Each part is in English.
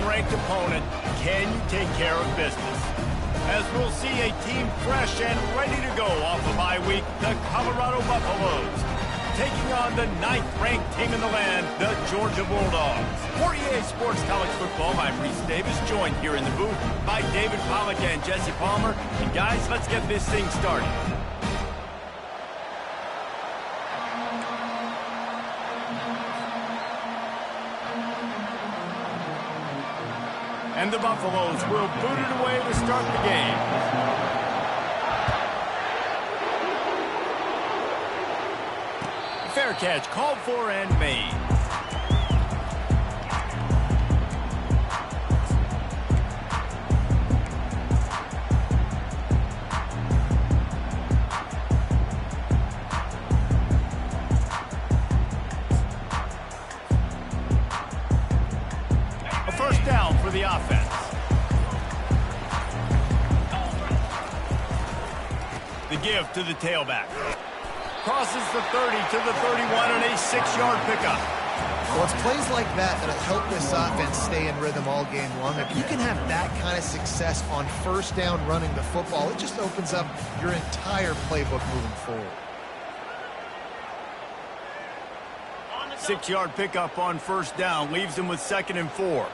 unranked opponent, can you take care of business? As we'll see a team fresh and ready to go off a bye week, the Colorado Buffaloes, taking on the 9th-ranked team in the land, the Georgia Bulldogs. For EA Sports College Football, I'm Reese Davis, joined here in the booth by David Pollack and Jesse Palmer. And guys, let's get this thing started. And the Buffaloes will boot it away to start the game. Fair catch called for and made. A first down for the offense. The give to the tailback. Crosses the 30 to the 31 and a 6-yard pickup. Well, it's plays like that that'll help this offense stay in rhythm all game long. If you can have that kind of success on first down running the football, it just opens up your entire playbook moving forward. 6-yard pickup on first down leaves them with 2nd and 4.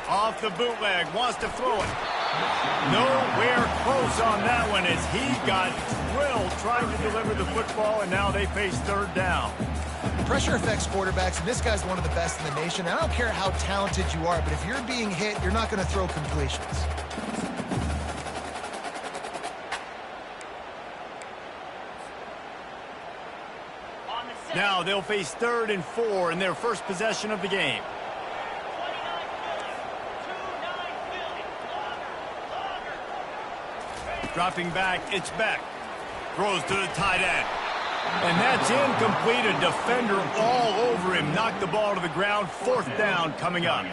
Off the bootleg, wants to throw it. Nowhere close on that one as he got drilled trying to deliver the football, and now they face 3rd down. Pressure affects quarterbacks, and this guy's one of the best in the nation. I don't care how talented you are, but if you're being hit, you're not going to throw completions. Now they'll face 3rd and 4 in their first possession of the game. Dropping back, it's Beck. Throws to the tight end. And that's incomplete. A defender all over him. Knocked the ball to the ground. 4th down coming up.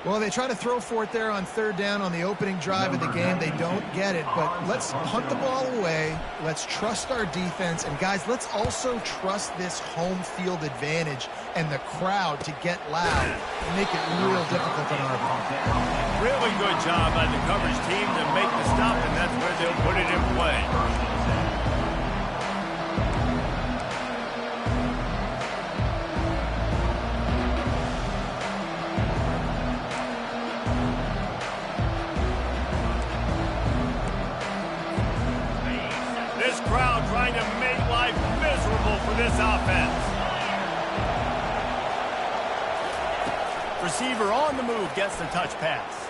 Well, they try to throw for it there on 3rd down on the opening drive of the game. They don't get it, but let's hunt the ball away. Let's trust our defense. And, guys, let's also trust this home field advantage and the crowd to get loud and make it real difficult on our opponent. Really good job by the coverage team to make the stop, and that's where they'll put it in play. This crowd trying to make life miserable for this offense. Receiver on the move gets the touch pass.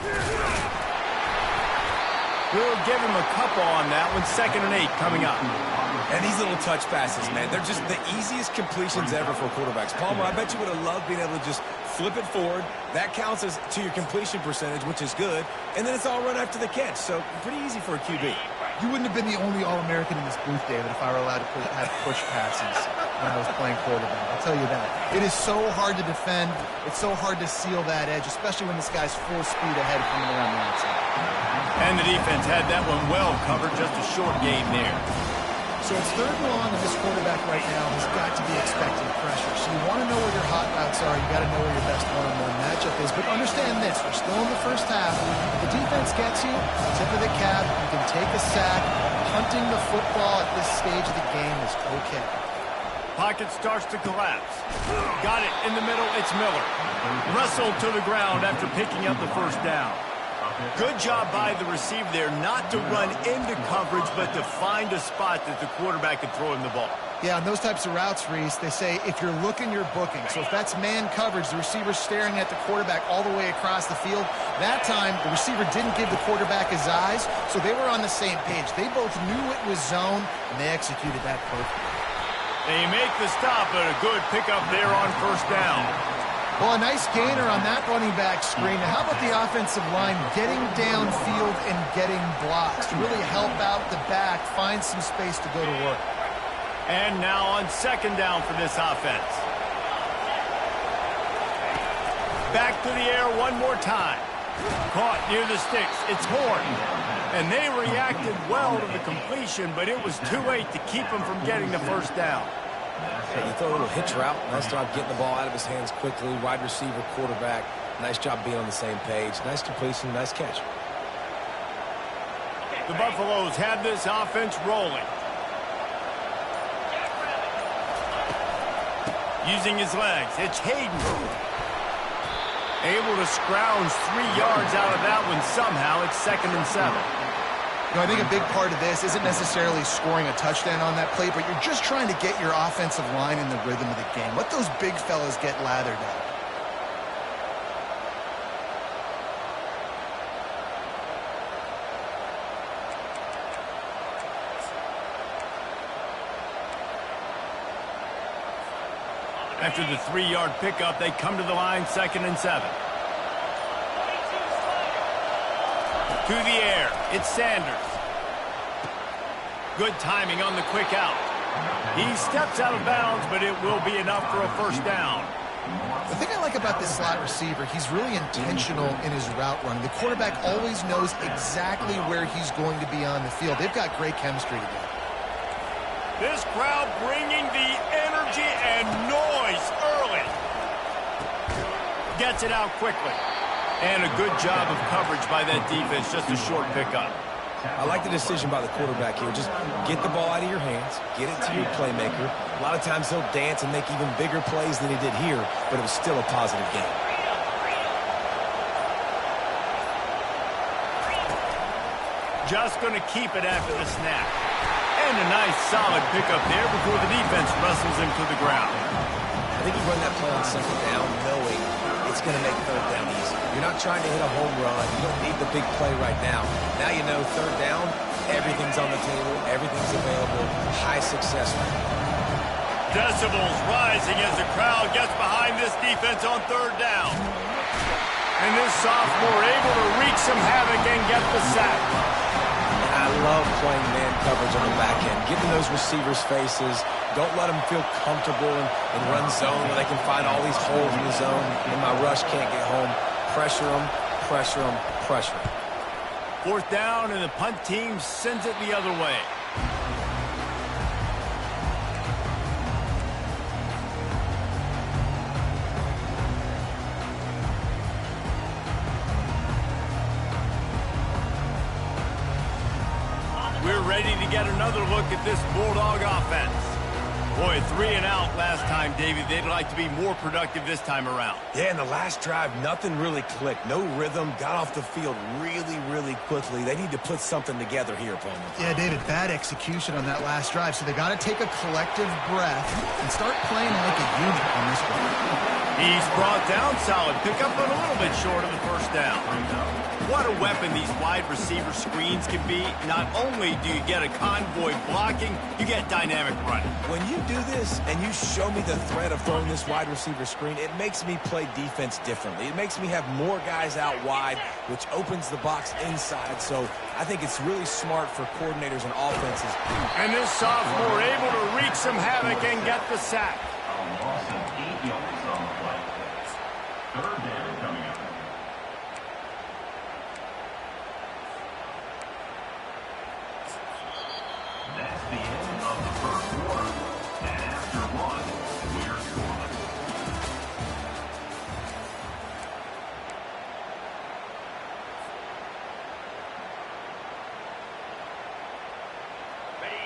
We'll give him a couple on that one. 2nd and 8 coming up. And these little touch passes, man, they're just the easiest completions ever for quarterbacks. Palmer, I bet you would have loved being able to just flip it forward. That counts as to your completion percentage, which is good. And then it's all run after the catch. So pretty easy for a QB. You wouldn't have been the only All-American in this booth, David, if I were allowed to have push passes when I was playing quarterback. I'll tell you that. It is so hard to defend. It's so hard to seal that edge, especially when this guy's full speed ahead coming around the outside. And the defense had that one well covered. Just a short game there. So it's 3rd and long, and this quarterback right now has got to be expecting pressure. So you want to know where your hot routes are. You got to know where your best one-on-one matchup is. But understand this: we're still in the first half. If the defense gets you, tip of the cap, you can take a sack. Hunting the football at this stage of the game is okay. Pocket starts to collapse. Got it in the middle. It's Miller. Wrestled to the ground after picking up the first down. Good job by the receiver there not to run into coverage, but to find a spot that the quarterback could throw him the ball. Yeah, on those types of routes, Reese, they say if you're looking, you're booking. So if that's man coverage, the receiver's staring at the quarterback all the way across the field. That time, the receiver didn't give the quarterback his eyes, so they were on the same page. They both knew it was zone, and they executed that perfectly. They make the stop, but a good pickup there on first down. Well, a nice gainer on that running back screen. Now, how about the offensive line getting downfield and getting blocks to really help out the back, find some space to go to work? And now on 2nd down for this offense. Back to the air one more time. Caught near the sticks. It's Horn. And they reacted well to the completion, but it was too late to keep them from getting the first down. You throw a little hitch route. Nice job getting the ball out of his hands quickly. Wide receiver, quarterback. Nice job being on the same page. Nice completion, nice catch. The Buffaloes have this offense rolling. Using his legs, it's Hayden. Able to scrounge 3 yards out of that one somehow. It's 2nd and 7. You know, I think a big part of this isn't necessarily scoring a touchdown on that play, but you're just trying to get your offensive line in the rhythm of the game. Let those big fellas get lathered up. After the 3-yard pickup, they come to the line, 2nd and 7. To the air, it's Sanders. Good timing on the quick out. He steps out of bounds, but it will be enough for a first down. The thing I like about this slot receiver, he's really intentional in his route running. The quarterback always knows exactly where he's going to be on the field. They've got great chemistry together. This crowd bringing the energy and noise early. Gets it out quickly. And a good job of coverage by that defense. Just a short pickup. I like the decision by the quarterback here. Just get the ball out of your hands. Get it to your playmaker. A lot of times he'll dance and make even bigger plays than he did here, but it was still a positive game. Just going to keep it after the snap. And a nice solid pickup there before the defense wrestles him to the ground. I think you run that play on 2nd down knowing it's going to make 3rd down easy. You're not trying to hit a home run. You don't need the big play right now. Now you know 3rd down, everything's on the table, everything's available, high success rate. Decibels rising as the crowd gets behind this defense on 3rd down. And this sophomore able to wreak some havoc and get the sack. I love playing man coverage on the back end. Get in those receivers' faces. Don't let them feel comfortable and run zone where they can find all these holes in the zone and my rush can't get home. Pressure them, pressure them, pressure them. 4th down, and the punt team sends it the other way. We're ready to get another look at this Bulldog offense. Boy, 3 and out last time, David. They'd like to be more productive this time around. Yeah, in the last drive, nothing really clicked. No rhythm, got off the field really, really quickly. They need to put something together here, Palmer. Yeah, David, bad execution on that last drive, so they got to take a collective breath and start playing like a unit on this one. He's brought down, solid pickup, but a little bit short of the first down. What a weapon these wide receiver screens can be. Not only do you get a convoy blocking, you get dynamic running. When you do this and you show me the threat of throwing this wide receiver screen, it makes me play defense differently. It makes me have more guys out wide, which opens the box inside. So I think it's really smart for coordinators and offenses. And this sophomore able to wreak some havoc and get the sack. Loss of 8 yards on the play. 3rd down coming up. That's the end of the 1st quarter. And after 1, we're scoreless.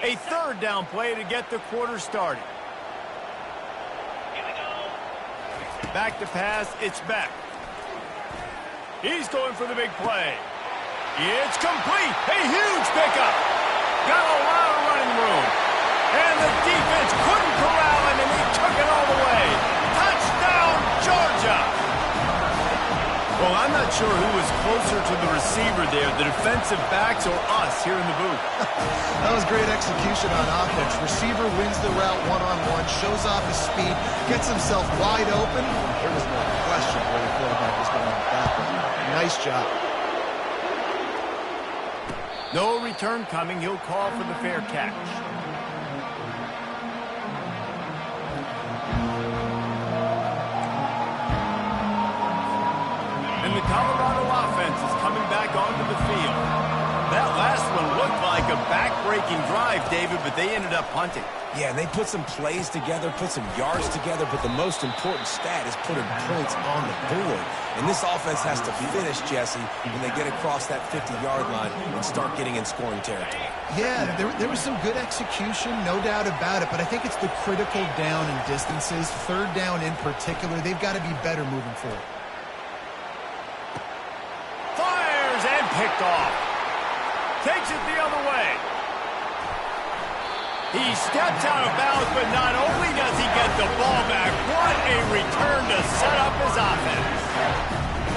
A 3rd down play to get the quarter started. Back to pass, it's Beck. He's going for the big play. It's complete. A huge pickup. Got a lot of running room. And the defense couldn't corral him, and he took it all the way. Touchdown, Georgia. Well, I'm not sure who was closer to the receiver there, the defensive backs or us here in the booth. That was great execution on offense. Receiver wins the route one-on-one, shows off his speed, gets himself wide open. There was no question where the quarterback was going with that one. Nice job. No return coming. He'll call for the fair catch. And the Colorado offense is coming back onto the field. That last one looked like a back-breaking drive, David, but they ended up punting. Yeah, and they put some plays together, put some yards together, but the most important stat is putting points on the board. And this offense has to finish, Jesse, when they get across that 50-yard line and start getting in scoring territory. Yeah, there was some good execution, no doubt about it, but I think it's the critical down and distances, third down in particular. They've got to be better moving forward. Fires and picked off. Takes it the other way. He steps out of bounds, but not only does he get the ball back, what a return to set up his offense.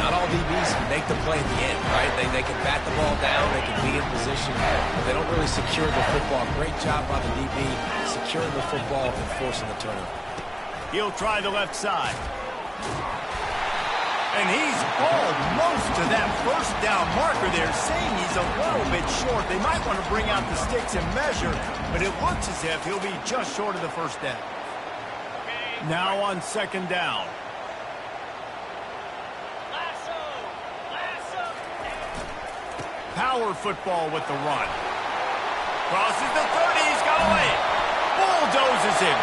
Not all DBs make the play at the end, right? They can bat the ball down, they can be in position, but they don't really secure the football. Great job by the DB securing the football and forcing the turnover. He'll try the left side. And he's almost to that first down marker there, saying he's a little bit short. They might want to bring out the sticks and measure, but it looks as if he'll be just short of the first down. Now on second down. Power football with the run. Crosses the 30, he's got away. Bulldozes him.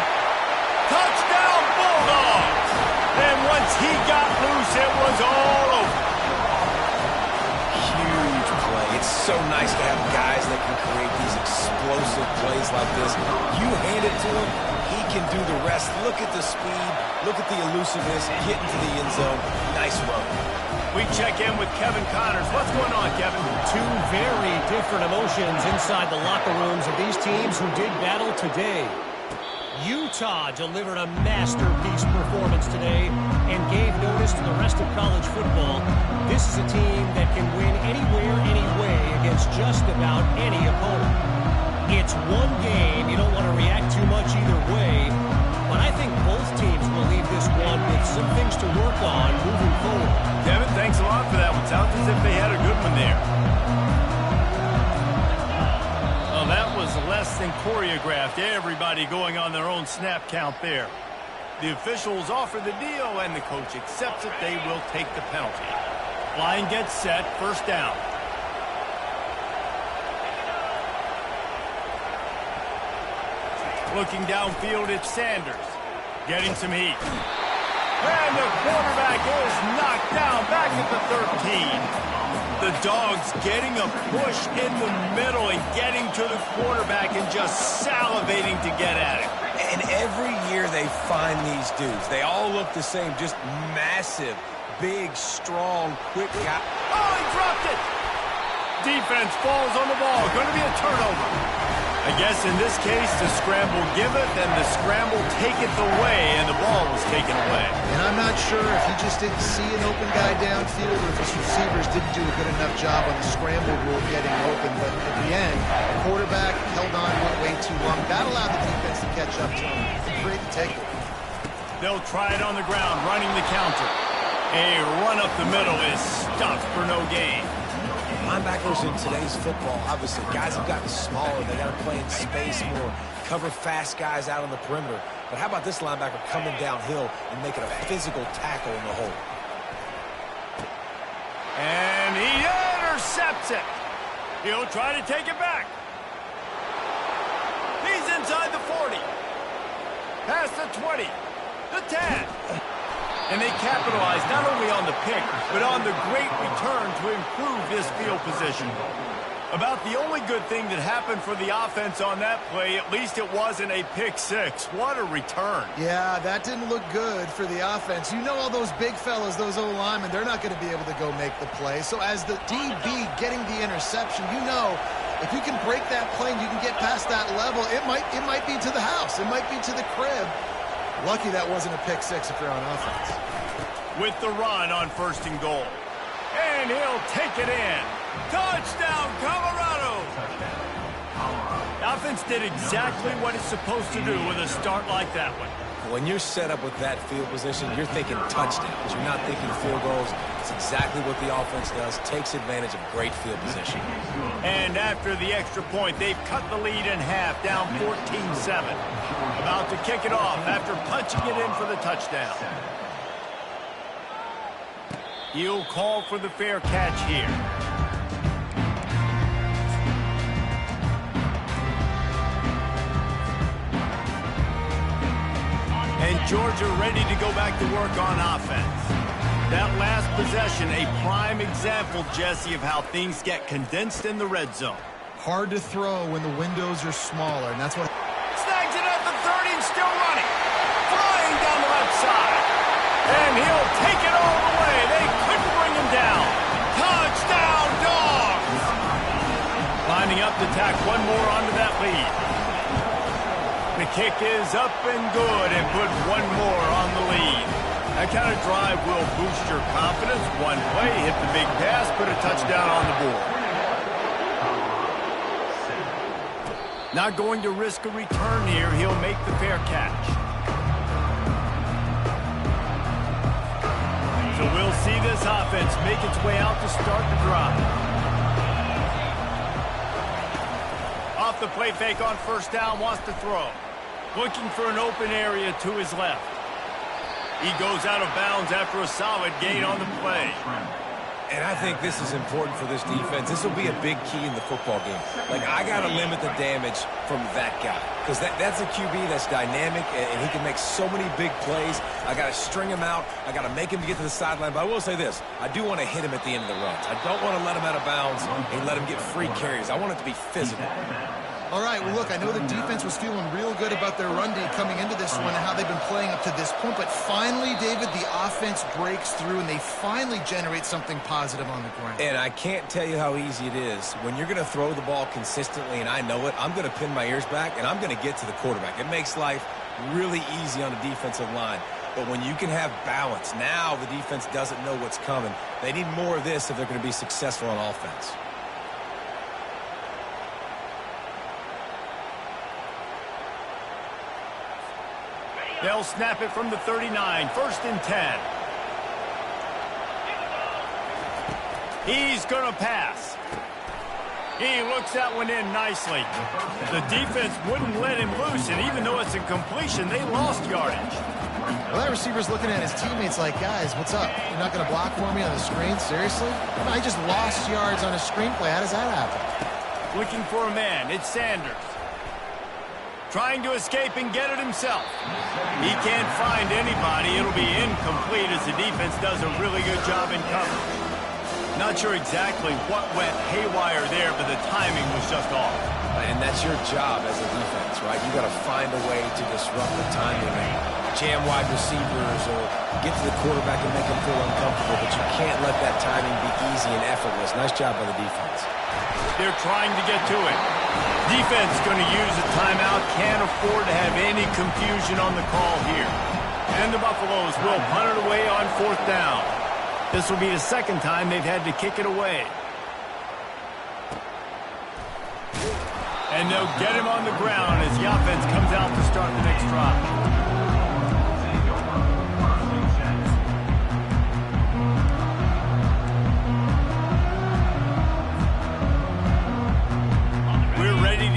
Touchdown, Bulldogs! And once he got loose, it was all over. Huge play. It's so nice to have guys that can create these explosive plays like this. You hand it to him, he can do the rest. Look at the speed. Look at the elusiveness. Getting to the end zone. Nice run. We check in with Kevin Connors. What's going on, Kevin? Two very different emotions inside the locker rooms of these teams who did battle today. Utah delivered a masterpiece performance today and gave notice to the rest of college football. This is a team that can win anywhere, anyway against just about any opponent. It's one game. You don't want to react too much either way, but I think both teams will leave this one with some things to work on moving forward. Kevin, thanks a lot for that one. Sounds as if they had a good one there. Well, that was less than choreographed. Everybody going on their own snap count there. The officials offer the deal, and the coach accepts it. They will take the penalty. Line gets set. First down. Looking downfield, it's Sanders. Getting some heat. And the quarterback is knocked down back at the 13. The Dogs getting a push in the middle and getting to the quarterback and just salivating to get at it. And every year they find these dudes. They all look the same, just massive, big, strong, quick guy. Oh, he dropped it! Defense falls on the ball. Going to be a turnover. I guess in this case, the scramble giveth and the scramble taketh away, and the ball was taken away. And I'm not sure if he just didn't see an open guy downfield or if his receivers didn't do a good enough job on the scramble rule getting open. But at the end, the quarterback held on way too long. That allowed the defense to catch up to him and create the takeaway. They'll try it on the ground, running the counter. A run up the middle is stuffed for no gain. Linebackers in today's football, obviously, guys have gotten smaller. They got to play in space more, cover fast guys out on the perimeter. But how about this linebacker coming downhill and making a physical tackle in the hole? And he intercepts it. He'll try to take it back. He's inside the 40. Past the 20. The 10. And they capitalize not only on the pick, but on the great return to improve this field position. About the only good thing that happened for the offense on that play, at least it wasn't a pick six. What a return. Yeah, that didn't look good for the offense. You know all those big fellas, those O-linemen, they're not going to be able to go make the play. So as the DB getting the interception, you know if you can break that play and you can get past that level, it might be to the house. It might be to the crib. Lucky that wasn't a pick six if you're on offense. With the run on first and goal. And he'll take it in. Touchdown, Colorado! The offense did exactly what it's supposed to do with a start like that one. When you're set up with that field position, you're thinking touchdowns. You're not thinking field goals. It's exactly what the offense does. Takes advantage of great field position. And after the extra point, they've cut the lead in half, down 14-7. About to kick it off after punching it in for the touchdown. He'll call for the fair catch here. Georgia ready to go back to work on offense. That last possession, a prime example, Jesse, of how things get condensed in the red zone. Hard to throw when the windows are smaller, and that's what... Snags it at the 30 and still running. Flying down the left side. And he'll take it all the way. They couldn't bring him down. Touchdown, Dogs! Lining up to tack one more onto that lead. The kick is up and good and put one more on the lead. That kind of drive will boost your confidence. One play, hit the big pass, put a touchdown on the board. Not going to risk a return here. He'll make the fair catch. So we'll see this offense make its way out to start the drive. Off the play fake on first down, wants to throw. Looking for an open area to his left. He goes out of bounds after a solid gain on the play. And I think this is important for this defense. This will be a big key in the football game. Like, I got to limit the damage from that guy. Because that's a QB that's dynamic, and he can make so many big plays. I got to string him out. I got to make him get to the sideline. But I will say this. I do want to hit him at the end of the runs. I don't want to let him out of bounds and let him get free carries. I want it to be physical. All right, well, look, I know the defense was feeling real good about their run D coming into this one and how they've been playing up to this point. But finally, David, the offense breaks through, and they finally generate something positive on the ground. And I can't tell you how easy it is. When you're going to throw the ball consistently, and I know it, I'm going to pin my ears back, and I'm going to get to the quarterback. It makes life really easy on the defensive line. But when you can have balance, now the defense doesn't know what's coming. They need more of this if they're going to be successful on offense. They'll snap it from the 39, 1st and 10. He's going to pass. He looks that one in nicely. The defense wouldn't let him loose, and even though it's a completion, they lost yardage. Well, that receiver's looking at his teammates like, guys, what's up? You're not going to block for me on the screen? Seriously? I just lost yards on a screenplay. How does that happen? Looking for a man. It's Sanders. Trying to escape and get it himself. He can't find anybody. It'll be incomplete as the defense does a really good job in coverage. Not sure exactly what went haywire there, but the timing was just off. And that's your job as a defense, right? You got to find a way to disrupt the timing and jam wide receivers or get to the quarterback and make him feel uncomfortable, but you can't let that timing be easy and effortless. Nice job by the defense. They're trying to get to it. Defense going to use a timeout. Can't afford to have any confusion on the call here. And the Buffaloes will punt it away on 4th down. This will be the second time they've had to kick it away. And they'll get him on the ground as the offense comes out to start the next drive.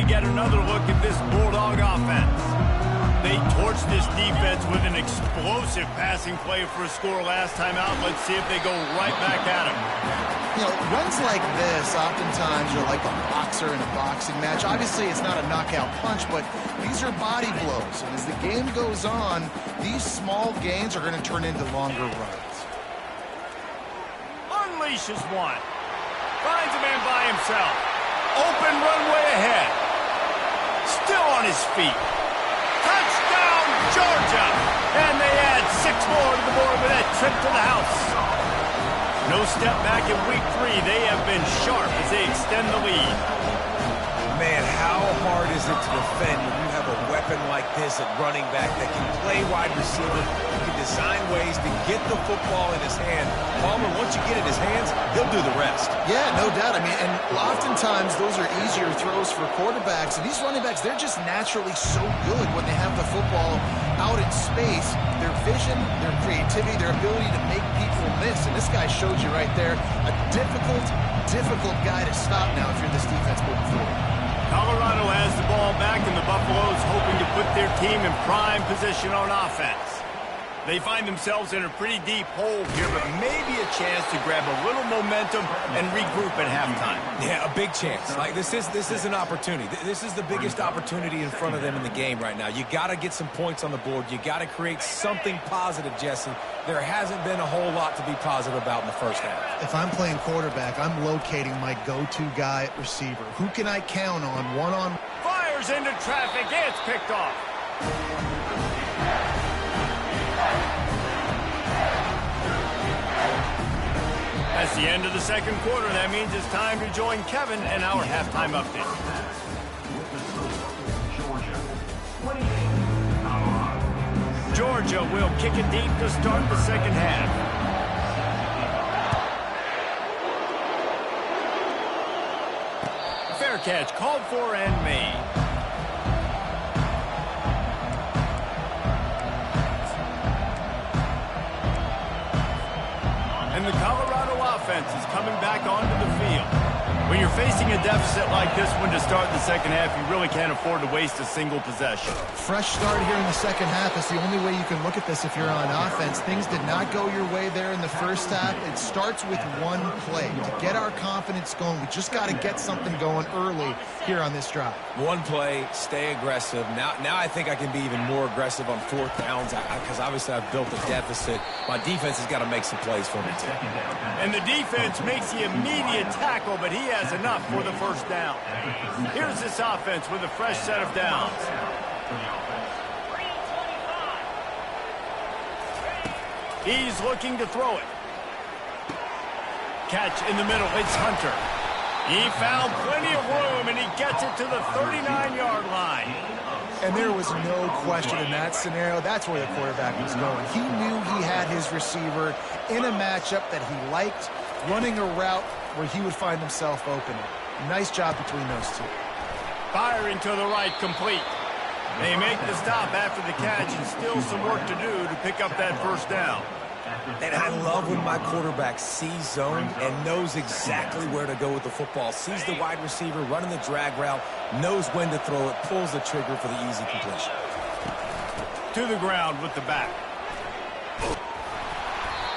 Get another look at this Bulldog offense. They torched this defense with an explosive passing play for a score last time out. Let's see if they go right back at him. You know, runs like this oftentimes are like a boxer in a boxing match. Obviously, it's not a knockout punch, but these are body blows. And as the game goes on, these small gains are going to turn into longer runs. Unleashes one. Finds a man by himself. Open runway ahead. Still on his feet. Touchdown, Georgia! And they add 6 more to the board with that trip to the house. No step back in week 3. They have been sharp as they extend the lead. Man, how hard is it to defend when you have a weapon like this at running back that can play wide receiver, who can design ways to get the football in his hand. Palmer, once you get it in his hands, he'll do the rest. Yeah, no doubt. I mean, and oftentimes those are easier throws for quarterbacks. And these running backs, they're just naturally so good when they have the football out in space. Their vision, their creativity, their ability to make people miss. And this guy showed you right there, a difficult guy to stop now if you're this defense moving forward. Colorado has the ball back, and the Buffaloes hoping to put their team in prime position on offense. They find themselves in a pretty deep hole here, but maybe a chance to grab a little momentum and regroup at halftime. Yeah, a big chance. Like this is an opportunity. This is the biggest opportunity in front of them in the game right now. You got to get some points on the board. You got to create something positive, Jesse. There hasn't been a whole lot to be positive about in the first half. If I'm playing quarterback, I'm locating my go-to guy at receiver. Who can I count on one-on-one? Fires into traffic. It's picked off. That's the end of the second quarter. That means it's time to join Kevin and our halftime update. Georgia will kick it deep to start the second half. Fair catch called for and made. And the Colorado offense is coming back onto the field. When you're facing a deficit like this one to start the second half, you really can't afford to waste a single possession. Fresh start here in the second half is the only way you can look at this if you're on offense. Things did not go your way there in the first half. It starts with one play. To get our confidence going, we just got to get something going early here on this drive. One play, stay aggressive. Now I think I can be even more aggressive on fourth downs because obviously I've built a deficit. My defense has got to make some plays for me too. And the defense makes the immediate tackle, but he has enough for the first down. Here's this offense with a fresh set of downs. He's looking to throw it. Catch in the middle. It's Hunter. He found plenty of room, and he gets it to the 39-yard line. And there was no question in that scenario. That's where the quarterback was going. He knew he had his receiver in a matchup that he liked, running a route where he would find himself open. Nice job between those two. Firing to the right, complete. They make the stop after the catch, and still some work to do to pick up that first down. And I love when my quarterback sees zone and knows exactly where to go with the football. Sees the wide receiver running the drag route, knows when to throw it, pulls the trigger for the easy completion. To the ground with the back.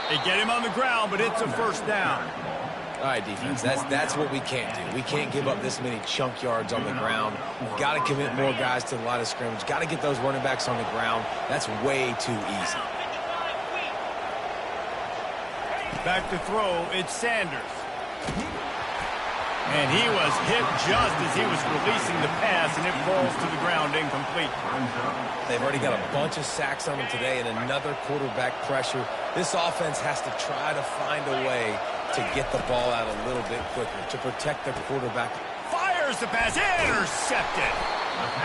They get him on the ground, but it's a first down. All right, defense, that's what we can't do. We can't give up this many chunk yards on the ground. We've got to commit more guys to the line of scrimmage. Got to get those running backs on the ground. That's way too easy. Back to throw, it's Sanders. And he was hit just as he was releasing the pass, and it falls to the ground incomplete. They've already got a bunch of sacks on them today and another quarterback pressure. This offense has to try to find a way to get the ball out a little bit quicker to protect their quarterback. Fires the pass, intercepted.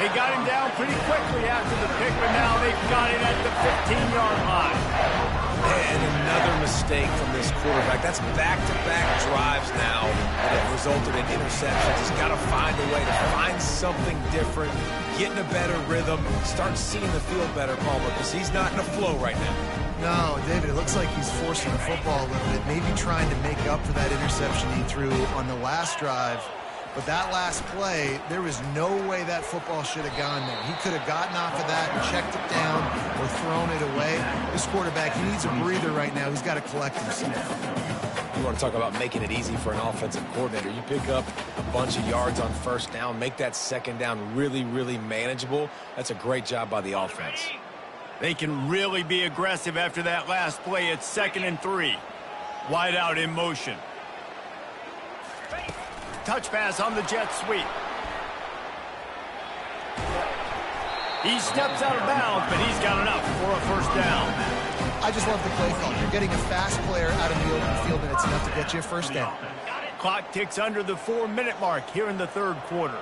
They got him down pretty quickly after the pick, but now they've got it at the 15-yard line. And another mistake from this quarterback. That's back-to-back drives now that have resulted in interceptions. He's got to find a way to find something different, get in a better rhythm, start seeing the field better, Palmer, because he's not in a flow right now. No, David, it looks like he's forcing the football a little bit, maybe trying to make up for that interception he threw on the last drive. But that last play, there was no way that football should have gone there. He could have gotten off of that and checked it down or thrown it away. This quarterback, he needs a breather right now. He's got to collect himself. You want to talk about making it easy for an offensive coordinator. You pick up a bunch of yards on first down, make that second down really, really manageable. That's a great job by the offense. They can really be aggressive after that last play. It's 2nd and 3. Wide out in motion. Touch pass on the jet sweep. He steps out of bounds, but he's got enough for a first down. I just love the play call. You're getting a fast player out of the open field, and it's enough to get you a first down. Clock ticks under the 4-minute mark here in the third quarter.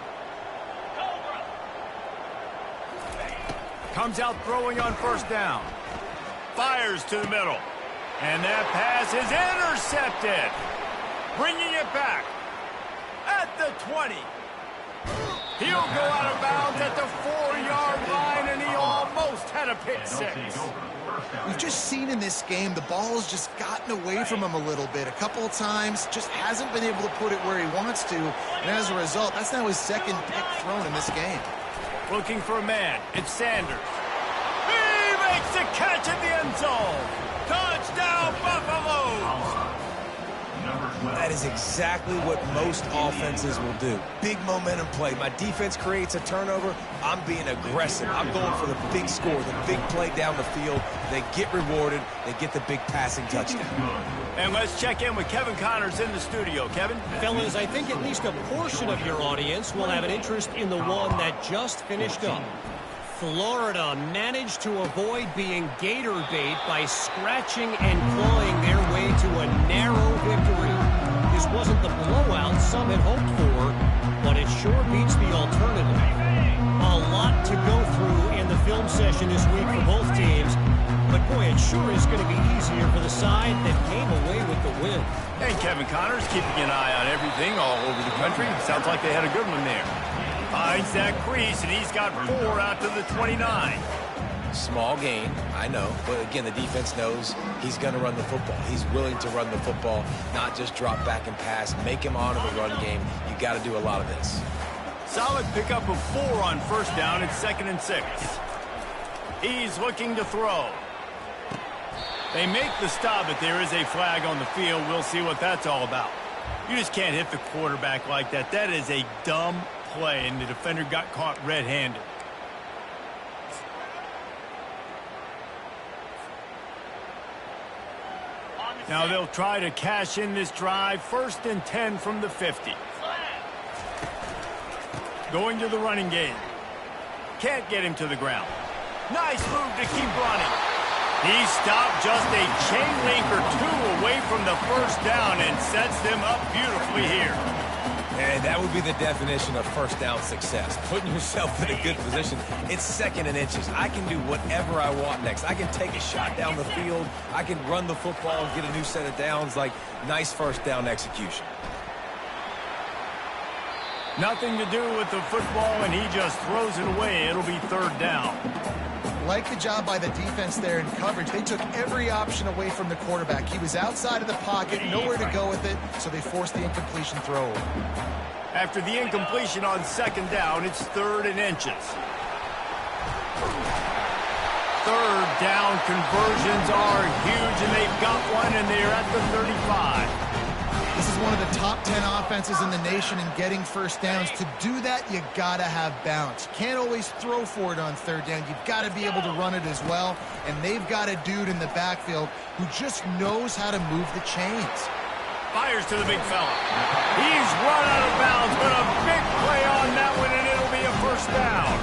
Comes out throwing on first down. Fires to the middle. And that pass is intercepted. Bringing it back. At the 20. He'll go out of bounds at the 4-yard line, and he almost had a pick six. We've just seen in this game the ball's just gotten away from him a little bit. A couple of times, just hasn't been able to put it where he wants to. And as a result, that's now his second pick thrown in this game. Looking for a man. It's Sanders. He makes the catch in the end zone. Touchdown, Buffalo! That is exactly what most offenses will do. Big momentum play. My defense creates a turnover. I'm being aggressive. I'm going for the big score, the big play down the field. They get rewarded. They get the big passing touchdown. And let's check in with Kevin Connors in the studio. Kevin? Fellas, I think at least a portion of your audience will have an interest in the one that just finished up. Florida managed to avoid being gator bait by scratching and clawing their way to a narrow victory. This wasn't the blowout some had hoped for, but it sure beats the alternative. A lot to go through in the film session this week for both teams, but boy, it sure is going to be easier for the side that came away with the win. And Kevin Connors keeping an eye on everything all over the country. Sounds like they had a good one there. Finds that crease, and he's got 4 out to the 29. Small gain, I know. But again, the defense knows he's going to run the football. He's willing to run the football, not just drop back and pass, make him honor the run game. You got to do a lot of this. Solid pickup of 4 on first down. It's 2nd and 6. He's looking to throw. They make the stop, but there is a flag on the field. We'll see what that's all about. You just can't hit the quarterback like that. That is a dumb play, and the defender got caught red-handed. Now they'll try to cash in this drive. 1st and 10 from the 50. Going to the running game. Can't get him to the ground. Nice move to keep running. He stopped just a chain link or 2 away from the first down and sets them up beautifully here. And that would be the definition of first down success. Putting yourself in a good position. It's 2nd and inches. I can do whatever I want next. I can take a shot down the field. I can run the football and get a new set of downs. Like, nice first down execution. Nothing to do with the football, and he just throws it away. It'll be 3rd down. Like the job by the defense there in coverage. They took every option away from the quarterback. He was outside of the pocket, nowhere to go with it, so they forced the incompletion throw. After the incompletion on 2nd down, it's 3rd and inches. 3rd down conversions are huge, and they've got one, and they're at the 35. This is one of the top 10 offenses in the nation in getting first downs. To do that, you got to have balance. You can't always throw for it on 3rd down. You've got to be able to run it as well. And they've got a dude in the backfield who just knows how to move the chains. Fires to the big fella. He's run out of bounds, but a big play on that one, and it'll be a 1st down.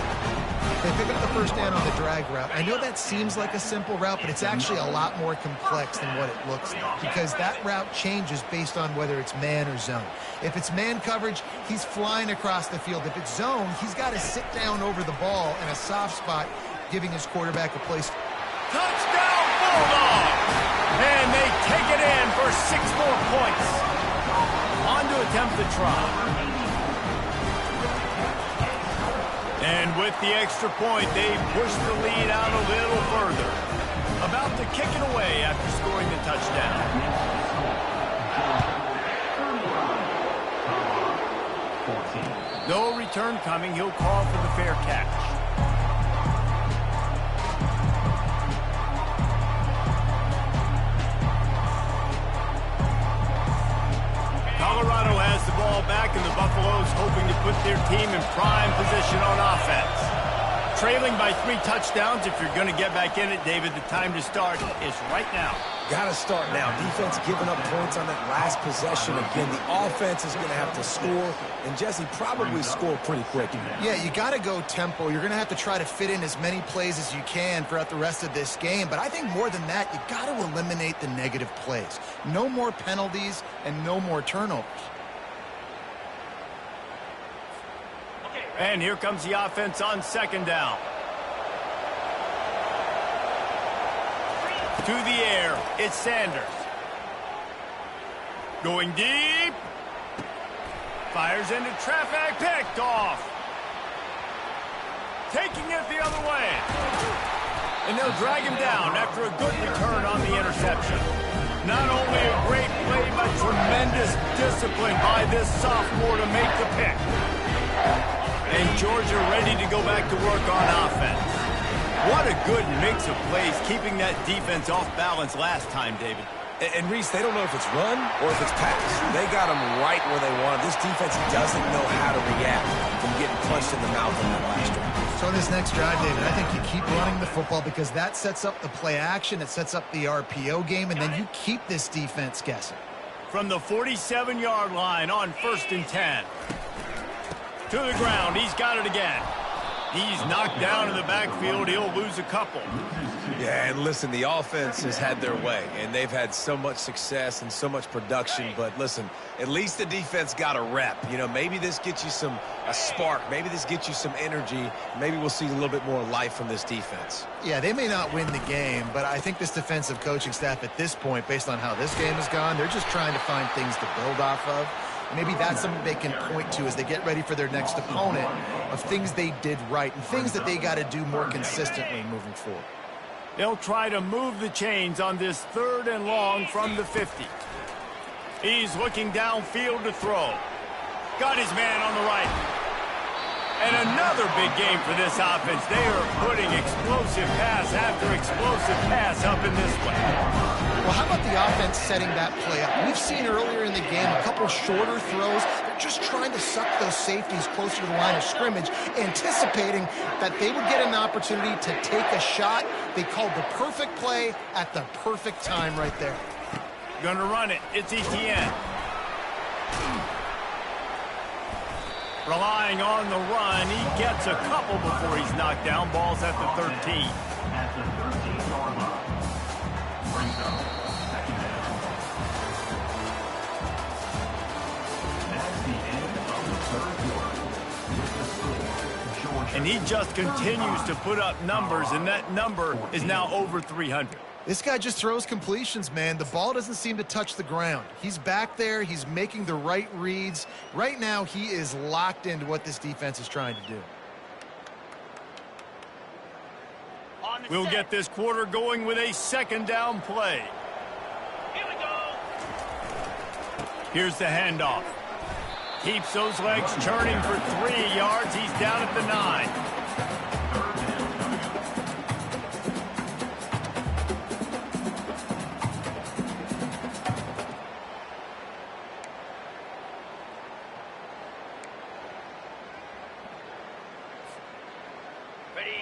They pick up the first down on the drag route. I know that seems like a simple route, but it's actually a lot more complex than what it looks like, because that route changes based on whether it's man or zone. If it's man coverage, he's flying across the field. If it's zone, he's got to sit down over the ball in a soft spot, giving his quarterback a place. Touchdown, Bulldogs! And they take it in for 6 more points. On to attempt the try. And with the extra point, they push the lead out a little further. About to kick it away after scoring the touchdown. No return coming. He'll call for the fair catch. Colorado has the ball back, and the Buffaloes hoping to put their team in prime position on offense. Trailing by 3 touchdowns. If you're going to get back in it, David, the time to start is right now. Got to start now. Defense giving up points on that last possession. Again, the offense is going to have to score, and Jesse probably score pretty quick. Yeah, you got to go tempo. You're going to have to try to fit in as many plays as you can throughout the rest of this game. But I think more than that, you got to eliminate the negative plays. No more penalties and no more turnovers. And here comes the offense on 2nd down. To the air, it's Sanders. Going deep. Fires into traffic, picked off. Taking it the other way. And they'll drag him down after a good return on the interception. Not only a great play, but tremendous discipline by this sophomore to make the pick. And Georgia ready to go back to work on offense. What a good mix of plays, keeping that defense off balance last time, David. And Reese, they don't know if it's run or if it's pass. They got them right where they want. This defense doesn't know how to react from getting punched in the mouth on that last drive. So in this next drive, David, I think you keep running the football because that sets up the play action, it sets up the RPO game, and then you keep this defense guessing. From the 47-yard line on 1st and 10. To the ground, he's got it again. He's knocked down in the backfield. He'll lose a couple. Yeah, and listen, the offense has had their way, and they've had so much success and so much production. But listen, at least the defense got a rep. You know, maybe this gets you a spark. Maybe this gets you some energy. Maybe we'll see a little bit more life from this defense. Yeah, they may not win the game, but I think this defensive coaching staff at this point, based on how this game has gone, they're just trying to find things to build off of. Maybe that's something they can point to as they get ready for their next opponent of things they did right and things that they got to do more consistently moving forward. They'll try to move the chains on this 3rd and long from the 50. He's looking downfield to throw. Got his man on the right. And another big game for this offense. They are putting explosive pass after explosive pass up in this way. Well, how about the offense setting that play up? We've seen earlier in the game a couple shorter throws. They're just trying to suck those safeties closer to the line of scrimmage, anticipating that they would get an opportunity to take a shot. They called the perfect play at the perfect time right there. Gonna run it. It's Etienne. Relying on the run. He gets a couple before he's knocked down. Ball's at the 13. At the 13-yard line. Brings up second down. That's the end of the 3rd quarter. With the score, Georgia. And he just continues to put up numbers, and that number is now over 300. This guy just throws completions, man. The ball doesn't seem to touch the ground. He's back there. He's making the right reads. Right now, he is locked into what this defense is trying to do. We'll get this quarter going with a 2nd down play. Here we go. Here's the handoff. Keeps those legs churning for 3 yards. He's down at the 9.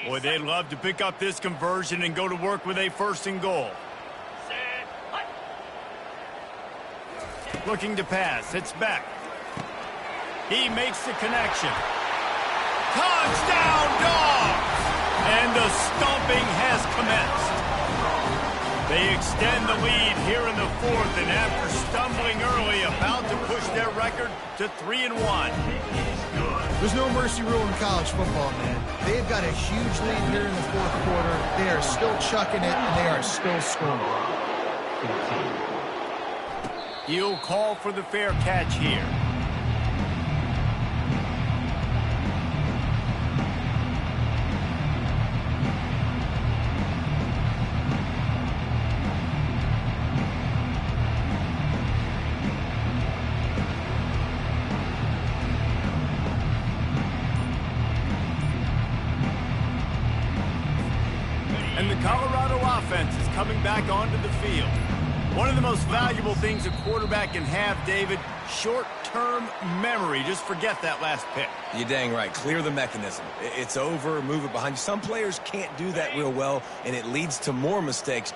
Boy, they'd love to pick up this conversion and go to work with a 1st and goal. Looking to pass. It's back. He makes the connection. Touchdown, Dogs! And the stomping has commenced. They extend the lead here in the 4th, and after stumbling early, about to push their record to 3-1. There's no mercy rule in college football, man. They've got a huge lead here in the 4th quarter. They are still chucking it, and they are still scoring. He'll call for the fair catch here. And the Colorado offense is coming back onto the field. One of the most valuable things a quarterback can have, David, short-term memory. Just forget that last pick. You're dang right. Clear the mechanism. It's over, move it behind you. Some players can't do that real well, and it leads to more mistakes